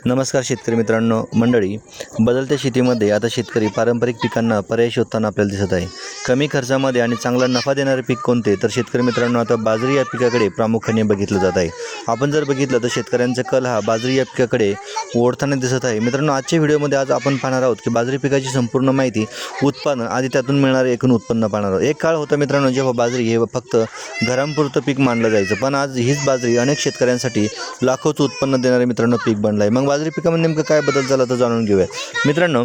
नमस्कार शेतकरी मित्रांनो मंडळी, बदलत्या शेतीमध्ये आता शेतकरी पारंपरिक पिकांना पर्याय शोधताना आपल्याला दिसत आहे. कमी खर्चामध्ये आणि चांगला नफा देणारे पीक कोणते? तर शेतकरी मित्रांनो आता बाजरी या पिकाकडे प्रामुख्याने बघितलं जात आहे. आपण जर बघितलं तर शेतकऱ्यांचा कल हा बाजरी या पिकाकडे ओढताना दिसत आहे. मित्रांनो, आजच्या व्हिडिओमध्ये आज आपण पाहणार आहोत की बाजरी पिकाची संपूर्ण माहिती, उत्पन्न आधी त्यातून मिळणारे एकूण उत्पन्न पाहणार आहोत. एक काळ होता मित्रांनो जेव्हा बाजरी हे फक्त घरांपुरतं पीक मानलं जायचं, पण आज हीच बाजरी अनेक शेतकऱ्यांसाठी लाखोचं उत्पन्न देणारे मित्रांनो पीक बनलं आहे. मग बाजरी पिकामध्ये नेमकं काय बदल झाला तर जाणून घेऊया. मित्रांनो,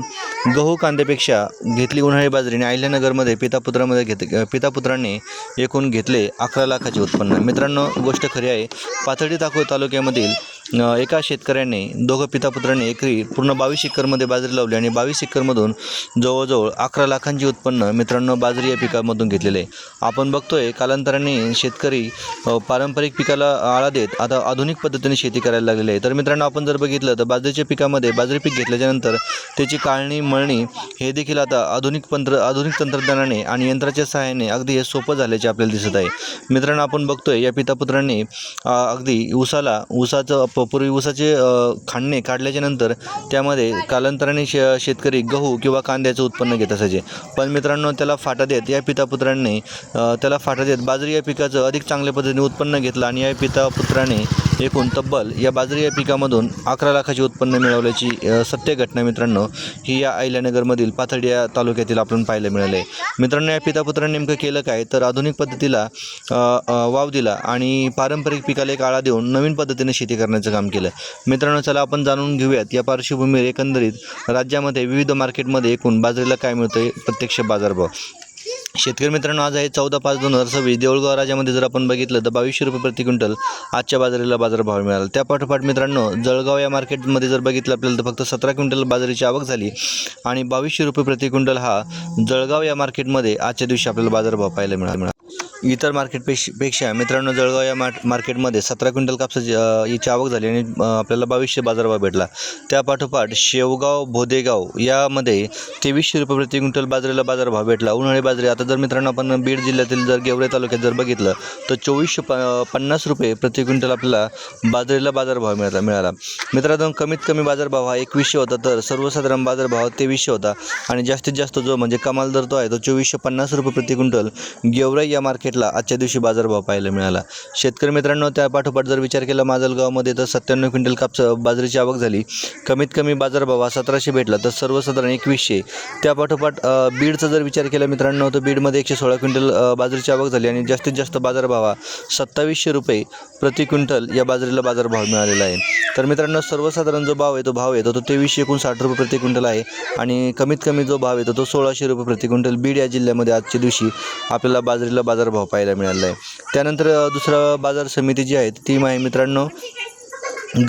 गहू कांद्यापेक्षा घेतली उन्हाळी बाजरीने अहिल्यानगरमध्ये पितापुत्रांनी एकूण घेतले 11 लाखाचे उत्पन्न. मित्रांनो, गोष्ट खरी आहे. पाथर्डी तालुक्यामधील एका शेतकऱ्याने दोघं पितापुत्रांनी एकरी पूर्ण 22 एकरमध्ये बाजरी लावली आणि 22 एकरमधून जवळजवळ 11 लाखांचे उत्पन्न मित्रांनो बाजरी या पिकामधून घेतलेले आहे. आपण बघतोय कालांतराने शेतकरी पारंपरिक पिकाला आळा देत आता आधुनिक पद्धतीने शेती करायला लागलेली आहे. तर मित्रांनो, आपण जर बघितलं तर बाजरीच्या पिकामध्ये बाजरी पीक घेतल्याच्यानंतर त्याची काढणी, मळणी हे देखील आता आधुनिक तंत्रज्ञानाने आणि यंत्राच्या सहाय्याने अगदी हे सोपं झाल्याचे आपल्याला दिसत आहे. मित्रांनो, आपण बघतोय या पितापुत्रांनी अगदी ऊसाचे खांडणे काढल्याच्या नंतर त्यामध्ये कालांतराने शेतकरी गहू किंवा कांद्याचं उत्पन्न घेत असायचे. पण मित्रांनो, त्याला फाटा देत बाजरी या पिकाचं अधिक चांगल्या पद्धतीने उत्पन्न घेतलं आणि या पितापुत्राने एकूण तब्बल या बाजरी या पिकामधून 11 लाखाचे उत्पन्न मिळवल्याची सत्य घटना मित्रांनो ही या अहिल्यानगरमधील पाथर्डी या तालुक्यातील आपण पाहायला मिळाले आहे. मित्रांनो, या पितापुत्रांनी नेमकं केलं काय तर आधुनिक पद्धतीला वाव दिला आणि पारंपरिक पिकाला एक आळा देऊन नवीन पद्धतीने शेती करण्याचं काम केलं. मित्रांनो, चला आपण जाणून घेऊयात या पार्श्वभूमीवर एकंदरीत राज्यामध्ये विविध मार्केटमध्ये एकूण बाजरीला काय मिळतंय प्रत्यक्ष बाजारभाव. शेतकरी मित्रांनो, आज आहे 14/5/2026. देऊळगाव राज्यामध्ये जर आपण बघितलं तर 2200 रुपये प्रति क्विंटल आजच्या बाजारीला बाजारभाव मिळाला. त्या पाठोपाठ मित्रांनो जळगाव या मार्केटमध्ये जर बघितलं आपल्याला तर फक्त 17 क्विंटल बाजरीची आवक झाली आणि 2200 रुपये प्रति क्विंटल हा जळगाव या मार्केटमध्ये आजच्या दिवशी आपल्याला बाजारभाव पाहायला मिळाला. इतर मार्केटपेक्षा मित्रांनो जळगाव या मार्केटमध्ये 17 क्विंटल कापसाची याची आवक झाली आणि आपल्याला 2200 बाजारभाव भेटला. त्या पाठोपाठ शेवगाव, भोदेगाव यामध्ये 2300 रुपये प्रति क्विंटल बाजरीला बाजारभाव भेटला. उन्हाळी बाजरी आता जर मित्रांनो आपण बीड जिल्ह्यातील जर गेवराई तालुक्यात जर बघितलं तर 2450 रुपये प्रति क्विंटल आपल्याला बाजरीला बाजारभाव मिळाला. मित्रांनो, कमीत कमी बाजारभाव हा 2100 होता, तर सर्वसाधारण बाजारभाव 2300 होता आणि जास्तीत जास्त जो म्हणजे कमाल दर तो आहे तो 2450 रुपये प्रति क्विंटल गेवराई या मार्केटला आजच्या दिवशी बाजारभाव पाहायला मिळाला. शेतकरी मित्रांनो, त्या पाठोपाठ जर विचार केला माजलगावमध्ये तर 97 क्विंटल बाजरीची आवक झाली. कमीत कमी बाजारभाव हा 1700 भेटला तर सर्वसाधारण 2100. त्या पाठोपाठ बीडचा जर विचार केला मित्रांनो तर बीडमध्ये 116 क्विंटल बाजरीची आवक झाली आणि जास्तीत जास्त बाजारभाव हा 2700 रुपये प्रति क्विंटल या बाजरीला बाजारभाव मिळालेला आहे. तर मित्रांनो, सर्वसाधारण जो भाव येतो तो 2359 रुपये प्रति क्विंटल आहे आणि कमीत कमी जो भाव येतो तो 1600 रुपये प्रति क्विंटल बीड या जिल्ह्यामध्ये आजच्या दिवशी आपल्याला बाजरीला बाजारभाव पाहायला मिळाला आहे. त्यानंतर दुसरा बाजार समिती जी आहे ती आहे मित्रांनो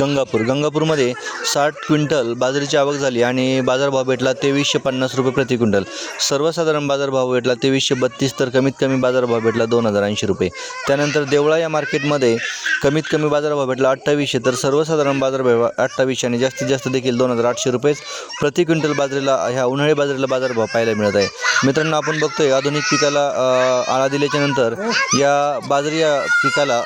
गंगापूरमध्ये 60 क्विंटल बाजरीची आवक झाली आणि बाजारभाव भेटला 2350 रुपये प्रति क्विंटल. सर्वसाधारण बाजारभाव भेटला 2332, तर कमीत कमी बाजारभाव भेटला 2080 रुपये. त्यानंतर देवळा या मार्केटमध्ये कमीत कमी बाजारभाव भेटला 2800, तर सर्वसाधारण बाजारभाव 2800 आणि जास्तीत जास्त देखील 2800 रुपये प्रति क्विंटल बाजरीला ह्या उन्हाळी बाजरीला बाजारभाव पाहायला मिळत आहे. मित्रांनो, आपण बघतोय आधुनिक पिकाला आळा दिल्याच्या नंतर या बाजरी या पिकाला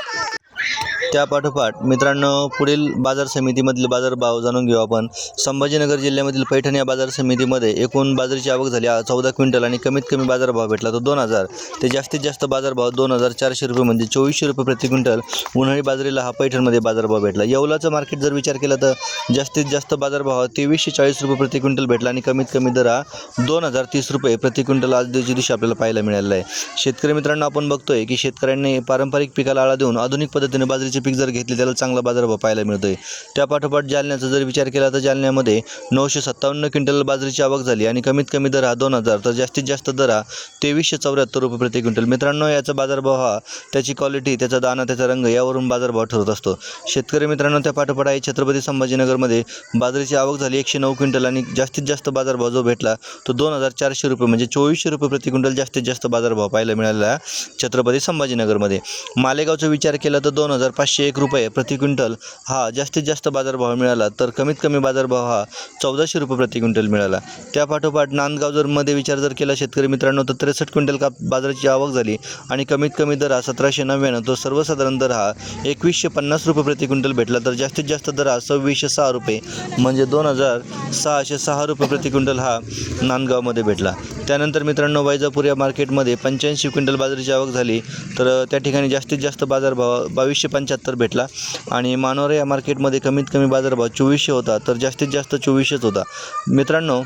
त्या पाठोपाठ मित्रांनो पुढील बाजार समितीमधील बाजारभाव जाणून घेऊ आपण. संभाजीनगर जिल्ह्यामधील पैठण या बाजार समितीमध्ये एकूण बाजरीची आवक झाली 14 क्विंटल आणि कमीत कमी बाजारभाव भेटला तो 2000, ते जास्तीत जास्त बाजारभाव 2400 रुपये म्हणजे 2400 रुपये प्रति क्विंटल उन्हाळी बाजरीला हा पैठणमध्ये बाजारभाव भेटला. येवलाचं मार्केट जर विचार केला तर जास्तीत जास्त बाजारभाव 2340 रुपये प्रति क्विंटल भेटला आणि कमीत कमी दर हा 2030 रुपये प्रति क्विंटल आज दिवशी आपल्याला पाहायला मिळालेला आहे. शेतकरी मित्रांनो, आपण बघतोय की शेतकऱ्यांनी पारंपरिक पिकाला आळा देऊन आधुनिक पद्धतीने बाजरीचे पीक जर घेतले त्याला चांगला बाजारभाव पाहायला मिळतोय. त्या पाठोपाठ जालन्याचा जर विचार केला तर जालन्यामध्ये 957 क्विंटल बाजरीची आवक झाली आणि कमीत कमी दर हा 2000, तर जास्तीत जास्त दर हा 2374 रुपये प्रति क्विंटल. मित्रांनो, याचा बाजारभाव हा त्याची क्वालिटी, त्याचा दाना, त्याचा रंग यावरून बाजारभाव ठरत असतो. शेतकरी मित्रांनो, त्या पाठोपाठ आहे छत्रपती संभाजीनगरमध्ये बाजरीची आवक झाली 109 क्विंटल आणि जास्तीत जास्त बाजारभाव जो भेटला तो 2400 रुपये म्हणजे 2400 रुपये प्रति क्विंटल जास्तीत जास्त बाजारभाव पाहायला मिळाला छत्रपती संभाजीनगरमध्ये. मालेगावचा विचार केला तर 2500 501 रुपये प्रति क्विंटल हा जास्तीत जास्त बाजारभाव मिळाला, तर कमीत कमी बाजारभाव हा 1400 रुपये प्रति क्विंटल मिळाला. त्यापाठोपाठ नांदगाव मध्ये विचार जर केला शेतकरी मित्रांनो, तर 63 क्विंटल बाजाराची आवक झाली आणि कमीत कमी दर हा 1790, तो सर्वसाधारण दर हा 2150 रुपये प्रति क्विंटल भेटला. तर जास्तीत जास्त दर हा 2606 रुपये म्हणजे 2606 रुपये प्रति क्विंटल हा नांदगावमध्ये भेटला. त्यानंतर मित्रांनो वैजापूर या मार्केटमध्ये 85 क्विंटल बाजरीची आवक झाली, तर त्या ठिकाणी जास्तीत जास्त बाजारभाव 2275 भेटला आणि मानोरा या मार्केटमध्ये कमीत कमी बाजारभाव 2400 होता, तर जास्तीत जास्त 2400च होता. मित्रांनो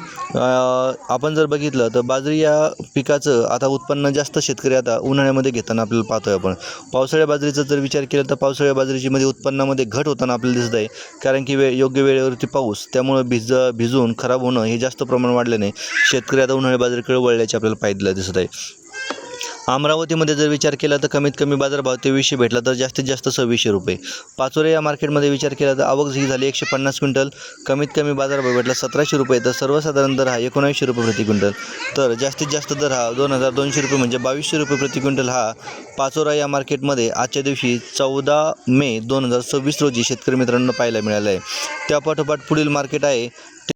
आपण जर बघितलं तर बाजरी या पिकाचं आता उत्पन्न जास्त शेतकरी आता उन्हाळ्यामध्ये घेताना आपल्याला पाहतोय आपण. पावसाळ्या बाजरीचा जर विचार केला तर पावसाळ्या बाजरीची उत्पन्नामध्ये घट होताना आपल्याला दिसत आहे, कारण की योग्य वेळेवरती पाऊस, त्यामुळे भिजून खराब होणं हे जास्त प्रमाण वाढल्याने शेतकरी आता उन्हाळी बाजाराकडे वळल्याचे आपल्याला पाहायला दिसत आहे. अमरावतीमध्ये जर विचार केला तर कमीत कमी बाजारभाव 2300 भेटला, तर जास्तीत जास्त 2600 रुपये. पाचोरे या मार्केटमध्ये विचार केला तर आवक ही झाली 150 क्विंटल, कमीत कमी बाजारभाव भेटला 1700 रुपये, तर सर्वसाधारण दर हा 1900 रुपये प्रति क्विंटल, तर जास्तीत जास्त दर हा 2200 रुपये म्हणजे 2200 रुपये प्रति क्विंटल हा पाचोरा या मार्केटमध्ये आजच्या दिवशी 14 मे 2026 रोजी शेतकरी मित्रांनो पाहायला मिळाला आहे. त्यापाठोपाठ पुढील मार्केट आहे